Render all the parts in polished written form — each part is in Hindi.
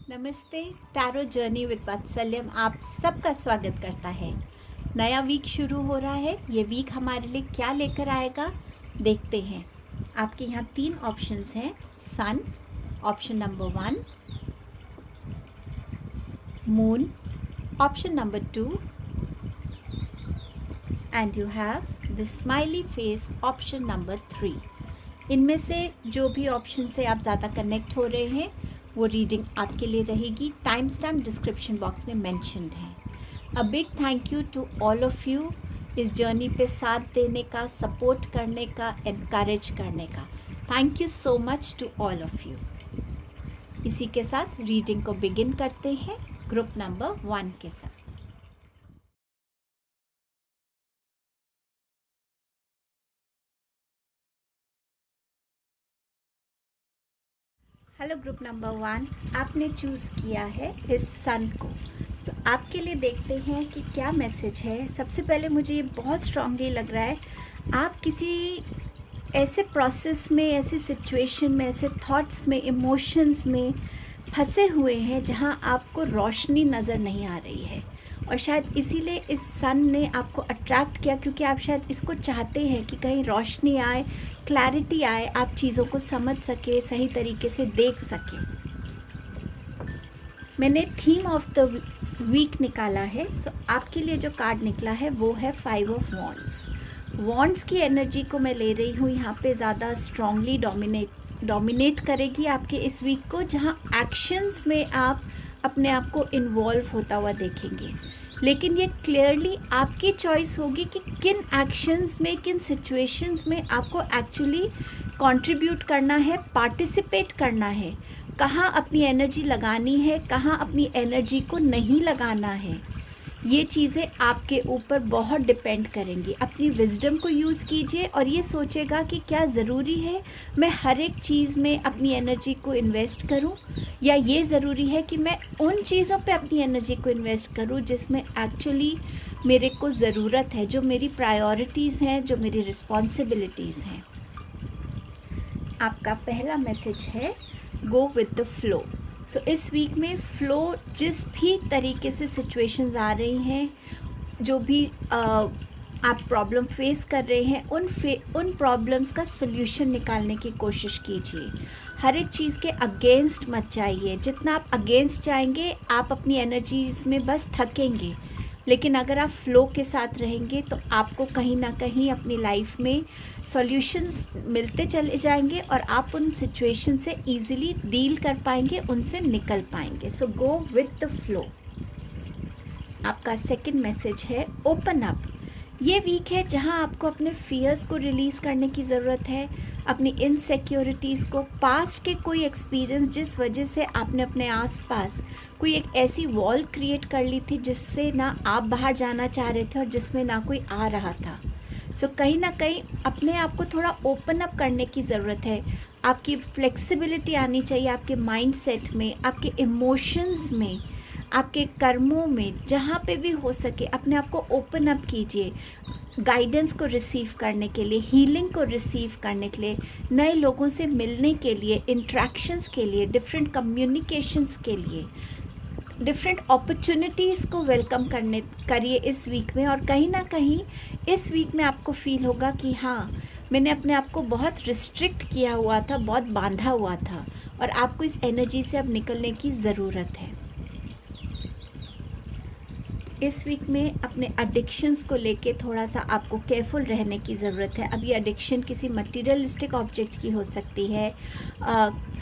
नमस्ते। टैरो जर्नी विद वात्सल्यम आप सबका स्वागत करता है। नया वीक शुरू हो रहा है। ये वीक हमारे लिए क्या लेकर आएगा देखते हैं। आपके यहाँ 3 ऑप्शंस हैं। Sun, option number 1, moon, option number 2, and you have the smiley face, option number 3। इनमें से जो भी ऑप्शन से आप ज़्यादा कनेक्ट हो रहे हैं वो रीडिंग आपके लिए रहेगी। टाइम स्टैम्प डिस्क्रिप्शन बॉक्स में मेंशन्ड है। A big thank you to all of you इस जर्नी पे साथ देने का, सपोर्ट करने का, एनकरेज करने का। Thank you so much to all of you. इसी के साथ रीडिंग को बिगिन करते हैं ग्रुप नंबर 1 के साथ। हेलो ग्रुप नंबर 1, आपने चूज़ किया है इस सन को। सो आपके लिए देखते हैं कि क्या मैसेज है। सबसे पहले मुझे ये बहुत स्ट्रांगली लग रहा है, आप किसी ऐसे प्रोसेस में, ऐसी सिचुएशन में, ऐसे थॉट्स में, इमोशंस में फंसे हुए हैं जहाँ आपको रोशनी नज़र नहीं आ रही है। और शायद इसीलिए इस सन ने आपको अट्रैक्ट किया, क्योंकि आप शायद इसको चाहते हैं कि कहीं रोशनी आए, क्लैरिटी आए, आप चीज़ों को समझ सके, सही तरीके से देख सके। मैंने थीम ऑफ द वीक निकाला है। सो आपके लिए जो कार्ड निकला है वो है 5 ऑफ वॉन्ड्स। वॉन्ड्स की एनर्जी को मैं ले रही हूँ यहाँ पे, ज़्यादा स्ट्रांगली डोमिनेट करेगी आपके इस वीक को, जहाँ एक्शंस में आप अपने आप को इन्वॉल्व होता हुआ देखेंगे। लेकिन ये क्लियरली आपकी चॉइस होगी कि किन एक्शंस में, किन सिचुएशंस में आपको एक्चुअली कंट्रीब्यूट करना है, पार्टिसिपेट करना है, कहाँ अपनी एनर्जी लगानी है, कहाँ अपनी एनर्जी को नहीं लगाना है। ये चीज़ें आपके ऊपर बहुत डिपेंड करेंगी। अपनी विज़डम को यूज़ कीजिए और ये सोचेगा कि क्या ज़रूरी है मैं हर एक चीज़ में अपनी एनर्जी को इन्वेस्ट करूं, या ये ज़रूरी है कि मैं उन चीज़ों पे अपनी एनर्जी को इन्वेस्ट करूं जिसमें एक्चुअली मेरे को ज़रूरत है, जो मेरी प्रायोरिटीज़ हैं, जो मेरी रिस्पॉन्सिबिलिटीज़ हैं। आपका पहला मैसेज है गो विद द फ्लो। सो इस वीक में फ़्लो, जिस भी तरीके से सिचुएशंस आ रही हैं, जो भी आप प्रॉब्लम फेस कर रहे हैं, उन प्रॉब्लम्स का सल्यूशन निकालने की कोशिश कीजिए। हर एक चीज़ के अगेंस्ट मत जाइए। जितना आप अगेंस्ट जाएंगे आप अपनी एनर्जीज में बस थकेंगे। लेकिन अगर आप फ़्लो के साथ रहेंगे तो आपको कहीं ना कहीं अपनी लाइफ में सॉल्यूशंस मिलते चले जाएंगे और आप उन सिचुएशन से इजीली डील कर पाएंगे, उनसे निकल पाएंगे। सो गो विद द फ्लो। आपका सेकंड मैसेज है ओपन अप। ये वीक है जहां आपको अपने फियर्स को रिलीज़ करने की ज़रूरत है, अपनी इनसिक्योरिटीज़ को, पास्ट के कोई एक्सपीरियंस जिस वजह से आपने अपने आसपास कोई एक ऐसी वॉल क्रिएट कर ली थी जिससे ना आप बाहर जाना चाह रहे थे और जिसमें ना कोई आ रहा था। सो कहीं ना कहीं अपने आप को थोड़ा ओपन अप करने की ज़रूरत है। आपकी फ्लेक्सिबिलिटी आनी चाहिए आपके माइंड सेट में, आपके इमोशंस में, आपके कर्मों में। जहाँ पे भी हो सके अपने आप को ओपन अप कीजिए, गाइडेंस को रिसीव करने के लिए, हीलिंग को रिसीव करने के लिए, नए लोगों से मिलने के लिए, इंट्रैक्शंस के लिए, डिफरेंट कम्युनिकेशंस के लिए, डिफरेंट अपॉर्चुनिटीज़ को वेलकम करिए इस वीक में। और कहीं ना कहीं इस वीक में आपको फील होगा कि हाँ, मैंने अपने आप को बहुत रिस्ट्रिक्ट किया हुआ था, बहुत बांधा हुआ था, और आपको इस एनर्जी से अब निकलने की ज़रूरत है। इस वीक में अपने एडिक्शंस को लेके थोड़ा सा आपको केयरफुल रहने की ज़रूरत है। अब ये एडिक्शन किसी मटेरियलिस्टिक ऑब्जेक्ट की हो सकती है,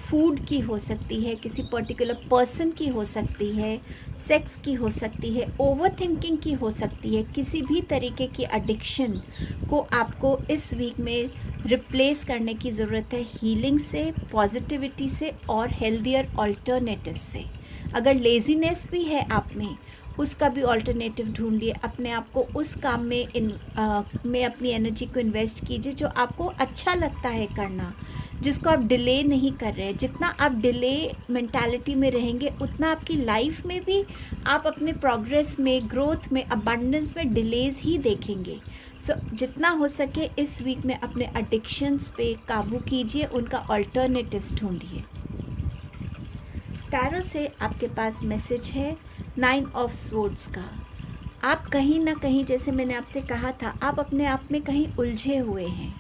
फूड की हो सकती है, किसी पर्टिकुलर पर्सन की हो सकती है, सेक्स की हो सकती है, ओवरथिंकिंग की हो सकती है। किसी भी तरीके की एडिक्शन को आपको इस वीक में रिप्लेस करने की ज़रूरत है, हीलिंग से, पॉजिटिविटी से और हेल्दियर ऑल्टरनेटिव से। अगर लेज़ीनेस भी है आप में, उसका भी ऑल्टरनेटिव ढूंढिए। अपने आप को उस काम में अपनी एनर्जी को इन्वेस्ट कीजिए जो आपको अच्छा लगता है करना, जिसको आप डिले नहीं कर रहे हैं। जितना आप डिले मेंटालिटी में रहेंगे उतना आपकी लाइफ में भी आप अपने प्रोग्रेस में, ग्रोथ में, अबंडेंस में डिलेज ही देखेंगे। सो जितना हो सके इस वीक में अपने एडिक्शंस पे काबू कीजिए, उनका ऑल्टरनेटिव्स ढूंढिए। टैरो से आपके पास मैसेज है 9 ऑफ स्वॉर्ड्स का। आप कहीं ना कहीं, जैसे मैंने आपसे कहा था, आप अपने आप में कहीं उलझे हुए हैं,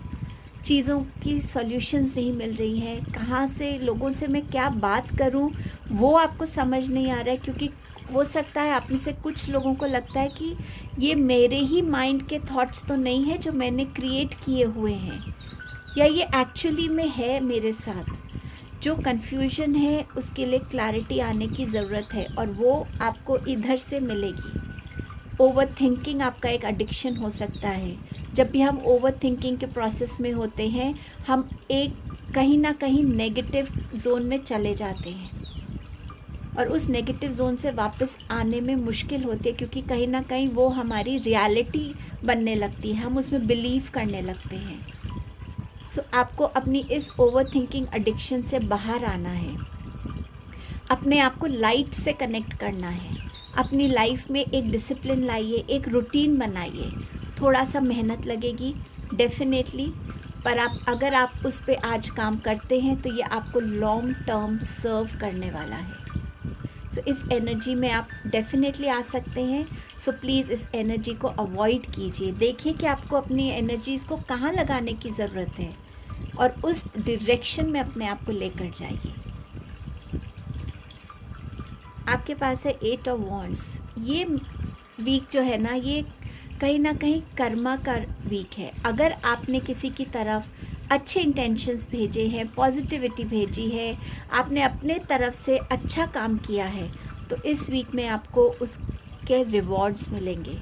चीज़ों की सॉल्यूशंस नहीं मिल रही हैं, कहाँ से लोगों से मैं क्या बात करूं वो आपको समझ नहीं आ रहा है, क्योंकि हो सकता है आप में से कुछ लोगों को लगता है कि ये मेरे ही माइंड के थॉट्स तो नहीं है जो मैंने क्रिएट किए हुए हैं, या ये एक्चुअली में है मेरे साथ। जो कन्फ्यूजन है उसके लिए क्लैरिटी आने की ज़रूरत है, और वो आपको इधर से मिलेगी। ओवर थिंकिंग आपका एक एडिक्शन हो सकता है। जब भी हम ओवर थिंकिंग के प्रोसेस में होते हैं, हम एक कहीं ना कहीं नेगेटिव जोन में चले जाते हैं, और उस नेगेटिव जोन से वापस आने में मुश्किल होती है, क्योंकि कहीं ना कहीं वो हमारी रियलिटी बनने लगती है, हम उसमें बिलीव करने लगते हैं। सो आपको अपनी इस ओवर थिंकिंग एडिक्शन से बाहर आना है, अपने आप को लाइट से कनेक्ट करना है, अपनी लाइफ में एक डिसिप्लिन लाइए, एक रूटीन बनाइए। थोड़ा सा मेहनत लगेगी डेफिनेटली, पर अगर आप उस पर आज काम करते हैं तो ये आपको लॉन्ग टर्म सर्व करने वाला है। सो इस एनर्जी में आप डेफिनेटली आ सकते हैं। सो प्लीज़ इस एनर्जी को अवॉइड कीजिए, देखिए कि आपको अपनी एनर्जीज़ को कहाँ लगाने की ज़रूरत है, और उस डायरेक्शन में अपने आप को लेकर जाइए। आपके पास है 8 ऑफ वॉन्ड्स। ये वीक जो है ना, ये कहीं ना कहीं कर्मा का वीक है। अगर आपने किसी की तरफ अच्छे इंटेंशंस भेजे हैं, पॉजिटिविटी भेजी है, आपने अपने तरफ से अच्छा काम किया है, तो इस वीक में आपको उसके रिवॉर्ड्स मिलेंगे।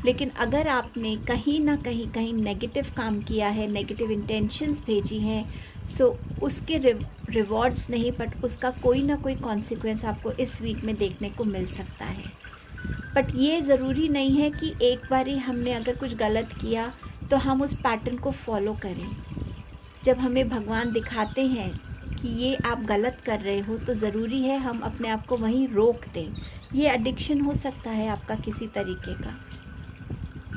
लेकिन अगर आपने कहीं ना कहीं नेगेटिव काम किया है, नेगेटिव इंटेंशंस भेजी हैं, सो उसके रिवॉर्ड्स नहीं, बट उसका कोई ना कोई कॉन्सिक्वेंस आपको इस वीक में देखने को मिल सकता है। बट ये ज़रूरी नहीं है कि एक बार ही हमने अगर कुछ गलत किया तो हम उस पैटर्न को फॉलो करें। जब हमें भगवान दिखाते हैं कि ये आप गलत कर रहे हो, तो ज़रूरी है हम अपने आप को वहीं रोक दें। ये एडिक्शन हो सकता है आपका किसी तरीके का,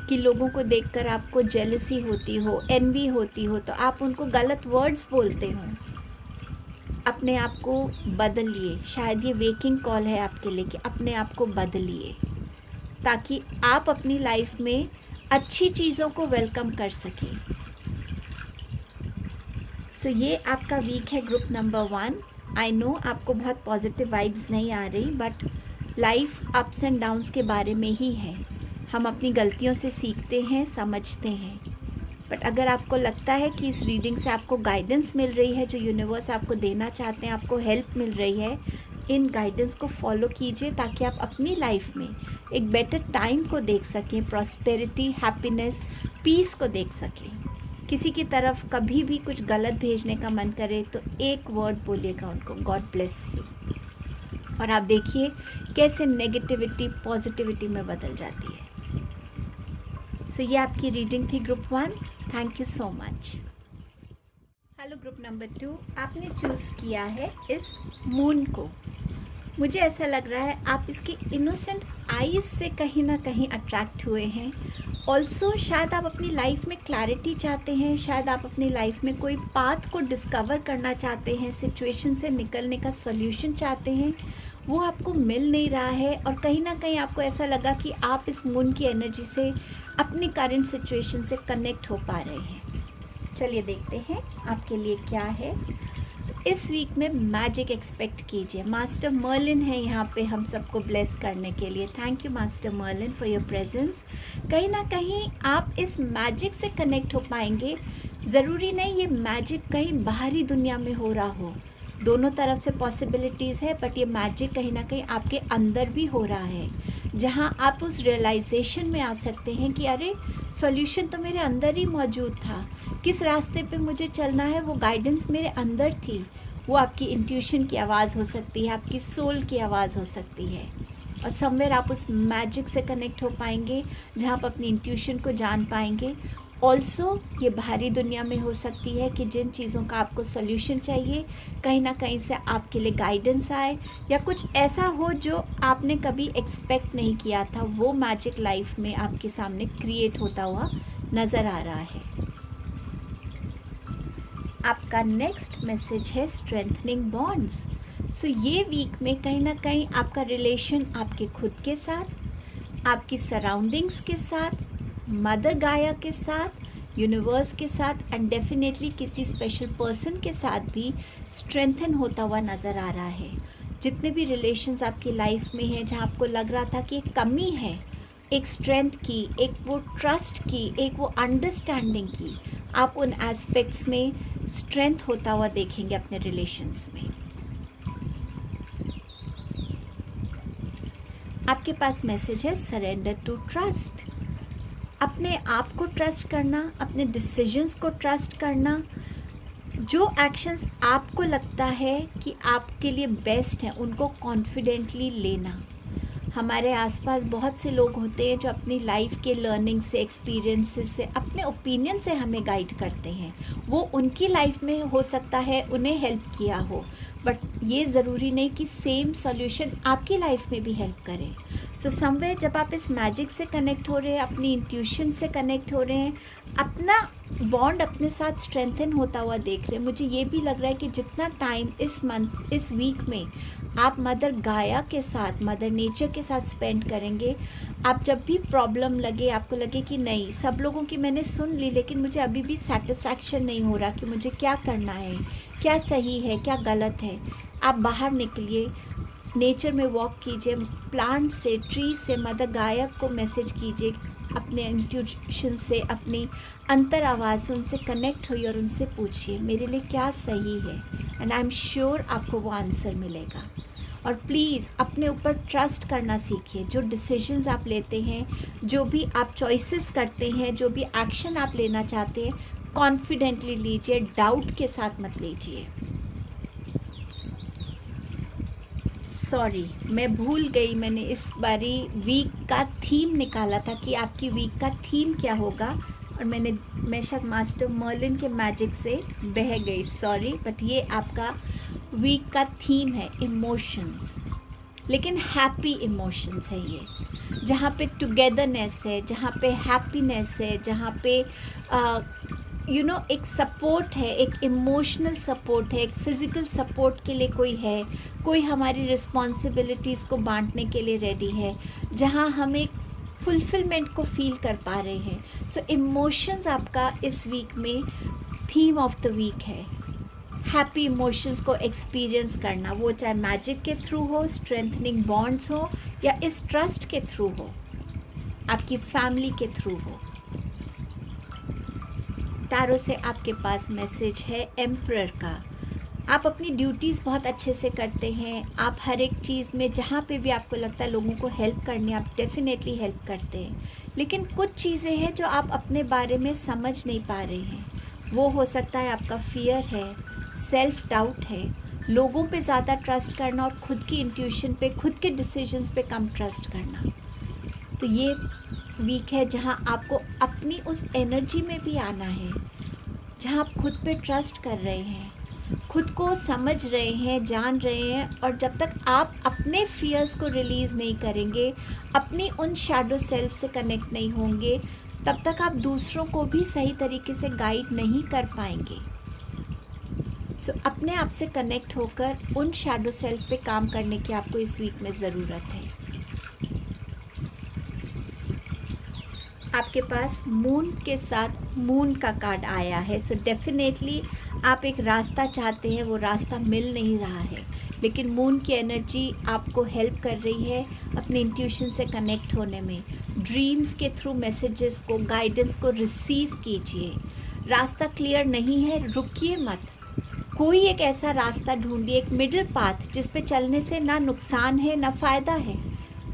कि लोगों को देखकर आपको जेलसी होती हो, एनवी होती हो, तो आप उनको गलत वर्ड्स बोलते हो। अपने आप को बदलिए। शायद ये वेकिंग कॉल है आपके लिए कि अपने आप को बदलिए, ताकि आप अपनी लाइफ में अच्छी चीज़ों को वेलकम कर सकें। सो ये आपका वीक है ग्रुप नंबर 1। आई नो आपको बहुत पॉजिटिव वाइब्स नहीं आ रही, but life ups and downs के बारे में ही है। हम अपनी गलतियों से सीखते हैं, समझते हैं। बट अगर आपको लगता है कि इस रीडिंग से आपको गाइडेंस मिल रही है, जो यूनिवर्स आपको देना चाहते हैं, आपको हेल्प मिल रही है, इन गाइडेंस को फॉलो कीजिए, ताकि आप अपनी लाइफ में एक बेटर टाइम को देख सकें, प्रॉस्पेरिटी, हैप्पीनेस, पीस को देख सकें। किसी की तरफ कभी भी कुछ गलत भेजने का मन करे तो एक वर्ड बोलिएगा उनको, गॉड ब्लेस यू, और आप देखिए कैसे नेगेटिविटी पॉजिटिविटी में बदल जाती है। सो ये आपकी रीडिंग थी group 1। Thank you so much. Hello group number 2, आपने चूज़ किया है इस मून को। मुझे ऐसा लग रहा है आप इसकी इनोसेंट आईज से कहीं ना कहीं अट्रैक्ट हुए हैं। ऑल्सो शायद आप अपनी लाइफ में क्लैरिटी चाहते हैं, शायद आप अपनी लाइफ में कोई पाथ को डिस्कवर करना चाहते हैं, सिचुएशन से निकलने का सॉल्यूशन चाहते हैं, वो आपको मिल नहीं रहा है, और कहीं ना कहीं आपको ऐसा लगा कि आप इस मून की एनर्जी से अपनी करंट सिचुएशन से कनेक्ट हो पा रहे हैं। चलिए देखते हैं आपके लिए क्या है। इस वीक में मैजिक एक्सपेक्ट कीजिए। मास्टर मर्लिन है यहाँ पे हम सबको ब्लेस करने के लिए। Thank you master Merlin for your presence. कहीं ना कहीं आप इस मैजिक से कनेक्ट हो पाएंगे। ज़रूरी नहीं ये मैजिक कहीं बाहरी दुनिया में हो रहा हो, दोनों तरफ से पॉसिबिलिटीज़ है, बट ये मैजिक कहीं ना कहीं आपके अंदर भी हो रहा है, जहाँ आप उस रियलाइजेशन में आ सकते हैं कि अरे सॉल्यूशन तो मेरे अंदर ही मौजूद था, किस रास्ते पे मुझे चलना है वो गाइडेंस मेरे अंदर थी। वो आपकी इंट्यूशन की आवाज़ हो सकती है, आपकी सोल की आवाज़ हो सकती है, और समवेयर आप उस मैजिक से कनेक्ट हो पाएंगे जहाँ आप अपनी इंट्यूशन को जान पाएंगे। ऑल्सो ये बाहरी दुनिया में हो सकती है कि जिन चीज़ों का आपको सॉल्यूशन चाहिए, कहीं ना कहीं से आपके लिए गाइडेंस आए, या कुछ ऐसा हो जो आपने कभी एक्सपेक्ट नहीं किया था, वो मैजिक लाइफ में आपके सामने क्रिएट होता हुआ नज़र आ रहा है। आपका नेक्स्ट मैसेज है स्ट्रेंथनिंग बॉन्ड्स। सो ये वीक में कहीं ना कहीं आपका रिलेशन आपके खुद के साथ, आपकी सराउंडिंग्स के साथ, मदर गाया के साथ, यूनिवर्स के साथ एंड डेफिनेटली किसी स्पेशल पर्सन के साथ भी स्ट्रेंथन होता हुआ नज़र आ रहा है। जितने भी रिलेशंस आपकी लाइफ में हैं जहाँ आपको लग रहा था कि एक कमी है, एक स्ट्रेंथ की, एक वो ट्रस्ट की, एक वो अंडरस्टैंडिंग की, आप उन एस्पेक्ट्स में स्ट्रेंथ होता हुआ देखेंगे अपने रिलेशंस में। आपके पास मैसेज है सरेंडर टू ट्रस्ट। अपने आप को ट्रस्ट करना, अपने डिसीजंस को ट्रस्ट करना, जो एक्शंस आपको लगता है कि आपके लिए बेस्ट हैं उनको कॉन्फिडेंटली लेना। हमारे आसपास बहुत से लोग होते हैं जो अपनी लाइफ के लर्निंग से, एक्सपीरियंसेस से, अपने ओपिनियन से हमें गाइड करते हैं। वो उनकी लाइफ में हो सकता है उन्हें हेल्प किया हो, बट ये ज़रूरी नहीं कि सेम सॉल्यूशन आपकी लाइफ में भी हेल्प करे। सो समवेयर जब आप इस मैजिक से कनेक्ट हो रहे हैं, अपनी इंट्यूशन से कनेक्ट हो रहे हैं, अपना बॉन्ड अपने साथ स्ट्रेंथन होता हुआ देख रहे हैं, मुझे ये भी लग रहा है कि जितना टाइम इस मंथ, इस वीक में आप मदर गाया के साथ, मदर नेचर के साथ स्पेंड करेंगे, आप जब भी प्रॉब्लम लगे, आपको लगे कि नहीं सब लोगों की मैंने सुन ली लेकिन मुझे अभी भी सेटिस्फैक्शन नहीं हो रहा कि मुझे क्या करना है, क्या सही है, क्या गलत है, आप बाहर निकलिए, नेचर में वॉक कीजिए, प्लांट से, ट्री से मदर गाया को मैसेज कीजिए, अपने इंट्यूशन से, अपनी अंतर आवाज़ से उनसे कनेक्ट होइए और उनसे पूछिए मेरे लिए क्या सही है, एंड आई एम श्योर आपको वो आंसर मिलेगा। और प्लीज़ अपने ऊपर ट्रस्ट करना सीखिए। जो डिसीजंस आप लेते हैं, जो भी आप चॉइसेस करते हैं, जो भी एक्शन आप लेना चाहते हैं, कॉन्फिडेंटली लीजिए, डाउट के साथ मत लीजिए। सॉरी, मैं भूल गई, मैंने इस बारी वीक का थीम निकाला था कि आपकी वीक का थीम क्या होगा, और मैं शायद मास्टर मर्लिन के मैजिक से बह गई, सॉरी, बट ये आपका वीक का थीम है इमोशंस, लेकिन हैप्पी इमोशंस है ये, जहाँ पे टुगेदरनेस है, जहाँ पे हैप्पीनेस है, जहाँ पे एक सपोर्ट है, एक इमोशनल सपोर्ट है, एक फिज़िकल सपोर्ट के लिए कोई है, कोई हमारी रिस्पॉन्सिबिलिटीज़ को बांटने के लिए रेडी है, जहाँ हम एक फुलफिलमेंट को फील कर पा रहे हैं। सो इमोशंस आपका इस वीक में थीम ऑफ द वीक है। हैप्पी इमोशंस को एक्सपीरियंस करना, वो चाहे मैजिक के थ्रू हो, स्ट्रेंथनिंग बॉन्ड्स हो, या इस ट्रस्ट के थ्रू हो, आपकी फैमिली के थ्रू हो। टैरो से आपके पास मैसेज है एम्परर का। आप अपनी ड्यूटीज़ बहुत अच्छे से करते हैं, आप हर एक चीज़ में जहाँ पे भी आपको लगता है लोगों को हेल्प करनी, आप डेफिनेटली हेल्प करते हैं, लेकिन कुछ चीज़ें हैं जो आप अपने बारे में समझ नहीं पा रहे हैं। वो हो सकता है आपका फियर है, सेल्फ डाउट है, लोगों पे ज़्यादा ट्रस्ट करना और खुद की इंट्यूशन पे, खुद के डिसीजंस पे कम ट्रस्ट करना। तो ये वीक है जहाँ आपको अपनी उस एनर्जी में भी आना है, जहाँ आप खुद पे ट्रस्ट कर रहे हैं, खुद को समझ रहे हैं, जान रहे हैं, और जब तक आप अपने फियर्स को रिलीज़ नहीं करेंगे, अपनी उन शैडो सेल्फ से कनेक्ट नहीं होंगे, तब तक आप दूसरों को भी सही तरीके से गाइड नहीं कर पाएंगे। सो अपने आप से कनेक्ट होकर उन शैडो सेल्फ पे काम करने की आपको इस वीक में ज़रूरत है। आपके पास मून के साथ मून का कार्ड आया है। सो डेफिनेटली आप एक रास्ता चाहते हैं, वो रास्ता मिल नहीं रहा है, लेकिन मून की एनर्जी आपको हेल्प कर रही है अपने इंट्यूशन से कनेक्ट होने में। ड्रीम्स के थ्रू मैसेजेस को, गाइडेंस को रिसीव कीजिए। रास्ता क्लियर नहीं है, रुकिए मत, कोई एक ऐसा रास्ता ढूंढिए, एक मिडिल पाथ जिस पे चलने से ना नुकसान है ना फ़ायदा है।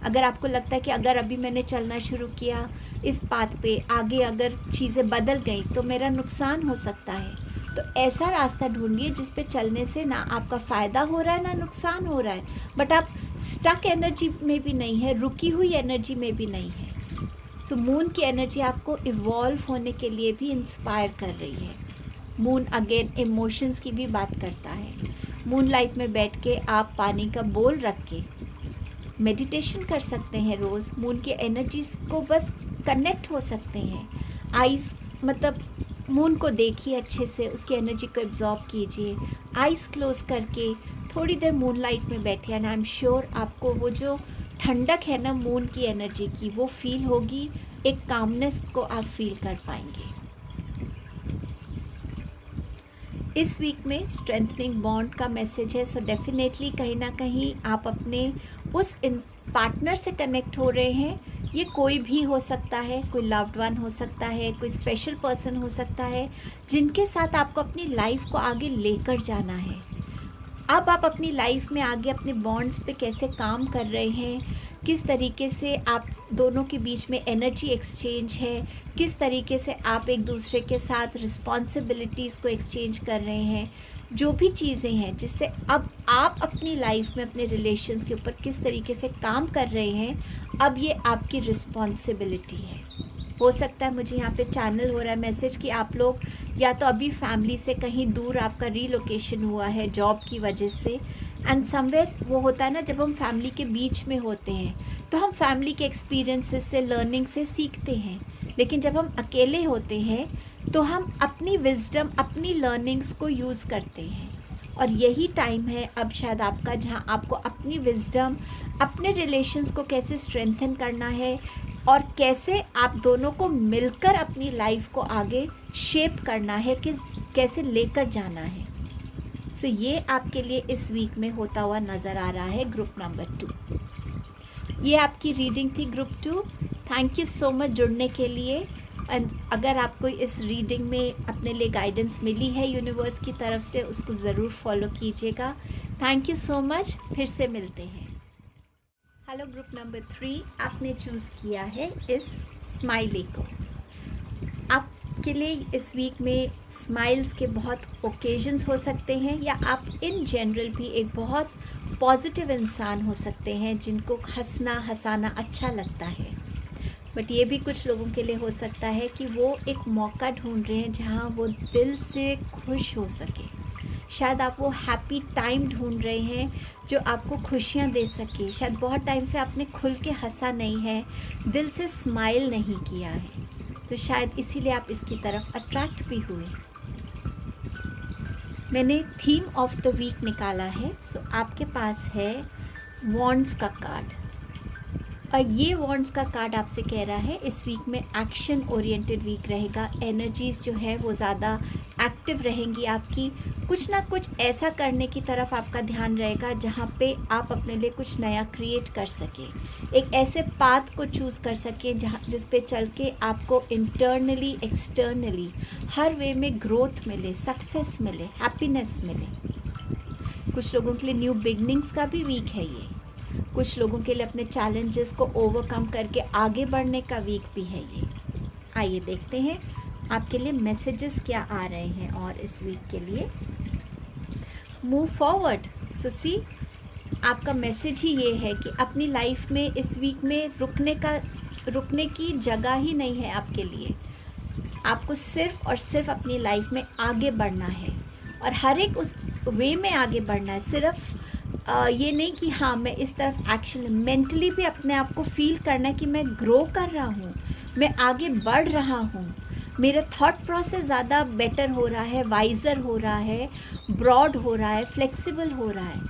अगर आपको लगता है कि अगर अभी मैंने चलना शुरू किया इस पाथ पे, आगे अगर चीज़ें बदल गई तो मेरा नुकसान हो सकता है, तो ऐसा रास्ता ढूंढिए जिस पे चलने से ना आपका फ़ायदा हो रहा है ना नुकसान हो रहा है, बट आप स्टक एनर्जी में भी नहीं है, रुकी हुई एनर्जी में भी नहीं है। सो मून की एनर्जी आपको इवॉल्व होने के लिए भी इंस्पायर कर रही है। मून अगेन इमोशंस की भी बात करता है। मून लाइट में बैठ के आप पानी का बोल रख के मेडिटेशन कर सकते हैं रोज़, मून की एनर्जीज को बस कनेक्ट हो सकते हैं। आइज़ मतलब मून को देखिए अच्छे से, उसकी एनर्जी को एब्जॉर्ब कीजिए, आइज़ क्लोज करके थोड़ी देर मूनलाइट में बैठिए एंड आई एम श्योर आपको वो जो ठंडक है ना मून की एनर्जी की, वो फील होगी, एक कामनेस को आप फील कर पाएंगे। इस वीक में स्ट्रेंथनिंग बॉन्ड का मैसेज है, सो डेफिनेटली कहीं ना कहीं आप अपने उस पार्टनर से कनेक्ट हो रहे हैं। ये कोई भी हो सकता है, कोई लव्ड वन हो सकता है, कोई स्पेशल पर्सन हो सकता है, जिनके साथ आपको अपनी लाइफ को आगे लेकर जाना है। अब आप अपनी लाइफ में आगे अपने बॉन्ड्स पे कैसे काम कर रहे हैं, किस तरीके से आप दोनों के बीच में एनर्जी एक्सचेंज है, किस तरीके से आप एक दूसरे के साथ रिस्पॉन्सिबिलिटीज़ को एक्सचेंज कर रहे हैं, जो भी चीज़ें हैं जिससे अब आप अपनी लाइफ में अपने रिलेशंस के ऊपर किस तरीके से काम कर रहे हैं, अब ये आपकी रिस्पॉन्सिबिलिटी है। हो सकता है मुझे यहाँ पे चैनल हो रहा है मैसेज कि आप लोग या तो अभी फैमिली से कहीं दूर आपका रीलोकेशन हुआ है जॉब की वजह से, एंड समवेयर वो होता है ना जब हम फैमिली के बीच में होते हैं तो हम फैमिली के एक्सपीरियंसेस से, लर्निंग से सीखते हैं, लेकिन जब हम अकेले होते हैं तो हम अपनी विजडम, अपनी लर्निंग्स को यूज़ करते हैं। और यही टाइम है अब शायद आपका जहाँ आपको अपनी विजडम, अपने रिलेशंस को कैसे स्ट्रेंथन करना है और कैसे आप दोनों को मिलकर अपनी लाइफ को आगे शेप करना है, कैसे लेकर जाना है। सो ये आपके लिए इस वीक में होता हुआ नज़र आ रहा है ग्रुप नंबर 2। ये आपकी रीडिंग थी group 2। Thank you so much जुड़ने के लिए। एंड अगर आपको इस रीडिंग में अपने लिए गाइडेंस मिली है यूनिवर्स की तरफ से, उसको ज़रूर फॉलो कीजिएगा। थैंक यू सो मच, फिर से मिलते हैं। हेलो ग्रुप नंबर 3, आपने चूज़ किया है इस स्माइली को। आपके लिए इस वीक में स्माइल्स के बहुत ओकेजन्स हो सकते हैं, या आप इन जनरल भी एक बहुत पॉजिटिव इंसान हो सकते हैं जिनको हंसना हंसाना अच्छा लगता है। बट ये भी कुछ लोगों के लिए हो सकता है कि वो एक मौका ढूंढ रहे हैं जहाँ वो दिल से खुश हो सके। शायद आप वो हैप्पी टाइम ढूंढ रहे हैं जो आपको खुशियाँ दे सके। शायद बहुत टाइम से आपने खुल के हंसा नहीं है, दिल से स्माइल नहीं किया है, तो शायद इसीलिए आप इसकी तरफ अट्रैक्ट भी हुए। मैंने थीम ऑफ द वीक निकाला है। सो आपके पास है वॉन्ड्स का कार्ड, और ये वॉन्ड्स का कार्ड आपसे कह रहा है इस वीक में एक्शन ओरिएंटेड वीक रहेगा। एनर्जीज़ जो है वो ज़्यादा एक्टिव रहेंगी आपकी। कुछ ना कुछ ऐसा करने की तरफ आपका ध्यान रहेगा जहाँ पे आप अपने लिए कुछ नया क्रिएट कर सकें, एक ऐसे पाथ को चूज़ कर सकें जहाँ जिस पे चल के आपको इंटरनली एक्सटर्नली हर वे में ग्रोथ मिले, सक्सेस मिले, हैप्पीनेस मिले। कुछ लोगों के लिए न्यू बिगनिंग्स का भी वीक है ये। कुछ लोगों के लिए अपने चैलेंजेस को ओवरकम करके आगे बढ़ने का वीक भी है ये। आइए देखते हैं आपके लिए मैसेजेस क्या आ रहे हैं। और इस वीक के लिए मूव फॉरवर्ड। सो सी, आपका मैसेज ही ये है कि अपनी लाइफ में इस वीक में रुकने की जगह ही नहीं है आपके लिए। आपको सिर्फ और सिर्फ अपनी लाइफ में आगे बढ़ना है, और हर एक उस वे में आगे बढ़ना है। सिर्फ ये नहीं कि हाँ मैं इस तरफ एक्शन, मेंटली भी अपने आप को फील करना है कि मैं ग्रो कर रहा हूँ, मैं आगे बढ़ रहा हूँ, मेरा थॉट प्रोसेस ज़्यादा बेटर हो रहा है, वाइज़र हो रहा है, ब्रॉड हो रहा है, फ्लेक्सिबल हो रहा है।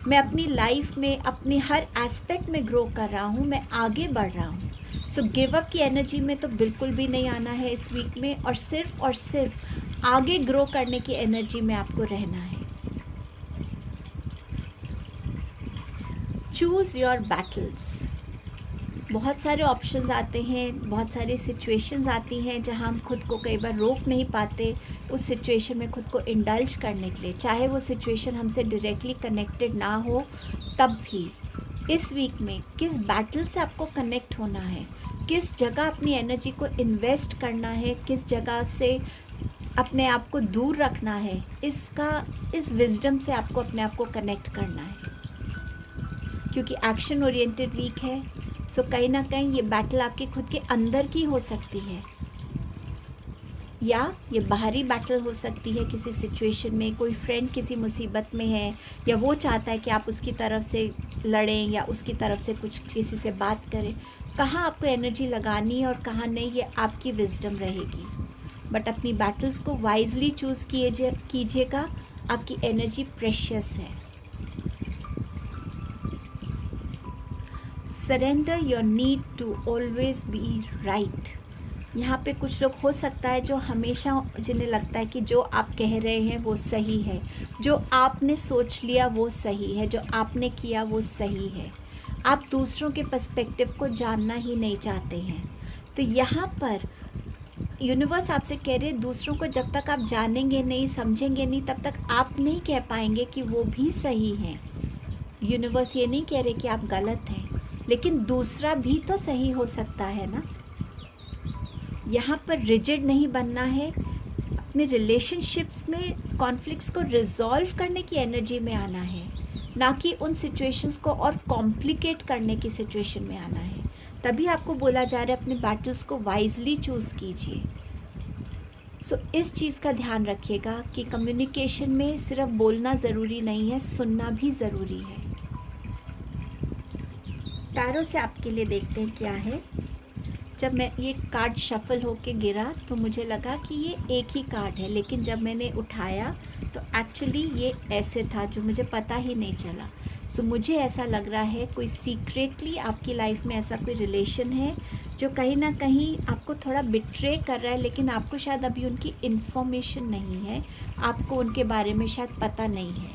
मैं अपनी लाइफ में अपनी हर एस्पेक्ट में ग्रो कर रहा हूँ, मैं आगे बढ़ रहा हूँ। सो गिव अप की एनर्जी में तो बिल्कुल भी नहीं आना है इस वीक में, और सिर्फ आगे ग्रो करने की एनर्जी में आपको रहना है। Choose your battles. बहुत सारे ऑप्शंस आते हैं, बहुत सारी सिचुएशंस आती हैं जहां हम खुद को कई बार रोक नहीं पाते उस सिचुएशन में खुद को इंडल्ज करने के लिए, चाहे वो सिचुएशन हमसे डायरेक्टली कनेक्टेड ना हो तब भी। इस वीक में किस बैटल से आपको कनेक्ट होना है, किस जगह अपनी एनर्जी को इन्वेस्ट करना है, किस जगह से अपने आप को दूर रखना है, इस विजडम से आपको अपने आप को कनेक्ट करना है। क्योंकि एक्शन ओरिएंटेड वीक है, सो कहीं ना कहीं ये बैटल आपके खुद के अंदर की हो सकती है, या ये बाहरी बैटल हो सकती है। किसी सिचुएशन में कोई फ्रेंड किसी मुसीबत में है, या वो चाहता है कि आप उसकी तरफ से लड़ें या उसकी तरफ से कुछ किसी से बात करें। कहाँ आपको एनर्जी लगानी है और कहाँ नहीं, ये आपकी विजडम रहेगी। बट अपनी बैटल्स को वाइजली चूज़ कीजिएगा। आपकी एनर्जी प्रेशियस है। Surrender your need to always be right. यहाँ पे कुछ लोग हो सकता है जो हमेशा जिन्हें लगता है कि जो आप कह रहे हैं वो सही है, जो आपने सोच लिया वो सही है, जो आपने किया वो सही है। आप दूसरों के पर्सपेक्टिव को जानना ही नहीं चाहते हैं। तो यहाँ पर यूनिवर्स आपसे कह रहे हैं दूसरों को जब तक आप जानेंगे नहीं, समझेंगे नहीं, तब तक आप नहीं कह पाएंगे कि वो भी सही हैं। यूनिवर्स ये नहीं कह रहे कि आप गलत हैं, लेकिन दूसरा भी तो सही हो सकता है ना। यहाँ पर रिजिड नहीं बनना है, अपने रिलेशनशिप्स में कॉन्फ्लिक्ट्स को रिजॉल्व करने की एनर्जी में आना है, ना कि उन सिचुएशंस को और कॉम्प्लिकेट करने की सिचुएशन में आना है। तभी आपको बोला जा रहा है अपने बैटल्स को वाइजली चूज़ कीजिए। सो इस चीज़ का ध्यान रखिएगा कि कम्युनिकेशन में सिर्फ बोलना ज़रूरी नहीं है, सुनना भी ज़रूरी है। टैरो से आपके लिए देखते हैं क्या है। जब मैं ये कार्ड शफल होके गिरा तो मुझे लगा कि ये एक ही कार्ड है, लेकिन जब मैंने उठाया तो एक्चुअली ये ऐसे था जो मुझे पता ही नहीं चला। सो मुझे ऐसा लग रहा है कोई सीक्रेटली आपकी लाइफ में ऐसा कोई रिलेशन है जो कहीं ना कहीं आपको थोड़ा बिट्रे कर रहा है, लेकिन आपको शायद अभी उनकी इन्फॉर्मेशन नहीं है, आपको उनके बारे में शायद पता नहीं है।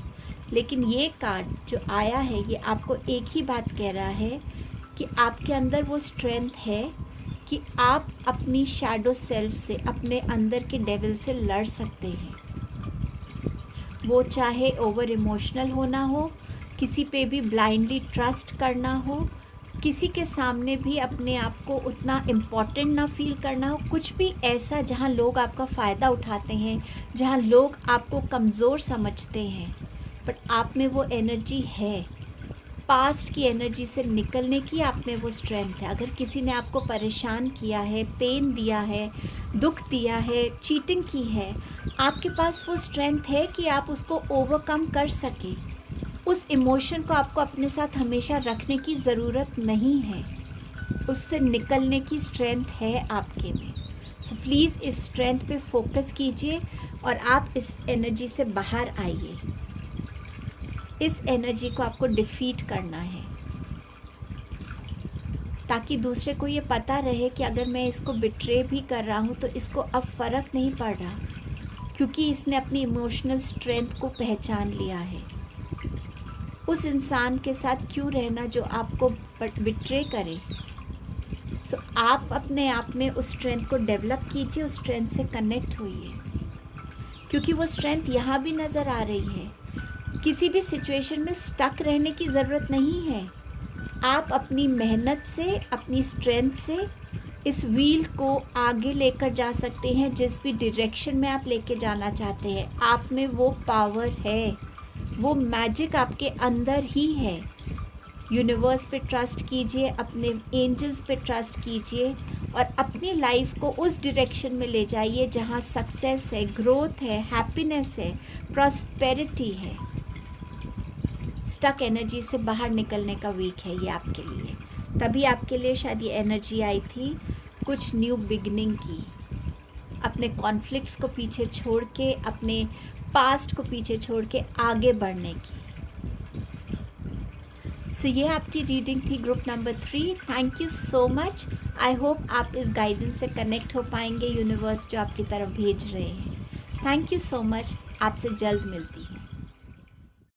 लेकिन ये कार्ड जो आया है ये आपको एक ही बात कह रहा है कि आपके अंदर वो स्ट्रेंथ है कि आप अपनी शैडो सेल्फ से, अपने अंदर के डेविल से लड़ सकते हैं। वो चाहे ओवर इमोशनल होना हो, किसी पे भी ब्लाइंडली ट्रस्ट करना हो, किसी के सामने भी अपने आप को उतना इम्पॉर्टेंट ना फील करना हो, कुछ भी ऐसा जहाँ लोग आपका फ़ायदा उठाते हैं, जहाँ लोग आपको कमज़ोर समझते हैं, बट आप में वो एनर्जी है। पास्ट की एनर्जी से निकलने की आप में वो स्ट्रेंथ है। अगर किसी ने आपको परेशान किया है, पेन दिया है, दुख दिया है, चीटिंग की है, आपके पास वो स्ट्रेंथ है कि आप उसको ओवरकम कर सकें। उस इमोशन को आपको अपने साथ हमेशा रखने की ज़रूरत नहीं है, उससे निकलने की स्ट्रेंथ है आपके में। सो प्लीज़ इस स्ट्रेंथ पे फोकस कीजिए और आप इस एनर्जी से बाहर आइए। इस एनर्जी को आपको डिफीट करना है ताकि दूसरे को ये पता रहे कि अगर मैं इसको बिट्रे भी कर रहा हूँ तो इसको अब फ़र्क नहीं पड़ रहा, क्योंकि इसने अपनी इमोशनल स्ट्रेंथ को पहचान लिया है। उस इंसान के साथ क्यों रहना जो आपको बिट्रे करे। सो आप अपने आप में उस स्ट्रेंथ को डेवलप कीजिए, उस स्ट्रेंथ से कनेक्ट होइए, क्योंकि वो स्ट्रेंथ यहाँ भी नज़र आ रही है। किसी भी सिचुएशन में स्टक रहने की ज़रूरत नहीं है। आप अपनी मेहनत से, अपनी स्ट्रेंथ से इस व्हील को आगे लेकर जा सकते हैं, जिस भी डायरेक्शन में आप लेके जाना चाहते हैं। आप में वो पावर है, वो मैजिक आपके अंदर ही है। यूनिवर्स पे ट्रस्ट कीजिए, अपने एंजल्स पे ट्रस्ट कीजिए और अपनी लाइफ को उस डायरेक्शन में ले जाइए जहाँ सक्सेस है, ग्रोथ है, हैप्पीनेस है, प्रॉस्पेरिटी है। स्टक एनर्जी से बाहर निकलने का वीक है ये आपके लिए। तभी आपके लिए शायद ये एनर्जी आई थी कुछ न्यू बिगनिंग की, अपने कॉन्फ्लिक्ट्स को पीछे छोड़ के, अपने पास्ट को पीछे छोड़ के आगे बढ़ने की। सो ये आपकी रीडिंग थी group number 3। Thank you so much. I hope आप इस गाइडेंस से कनेक्ट हो पाएंगे, यूनिवर्स जो आपकी तरफ भेज रहे हैं। Thank you so much. आपसे जल्द मिलती हूँ।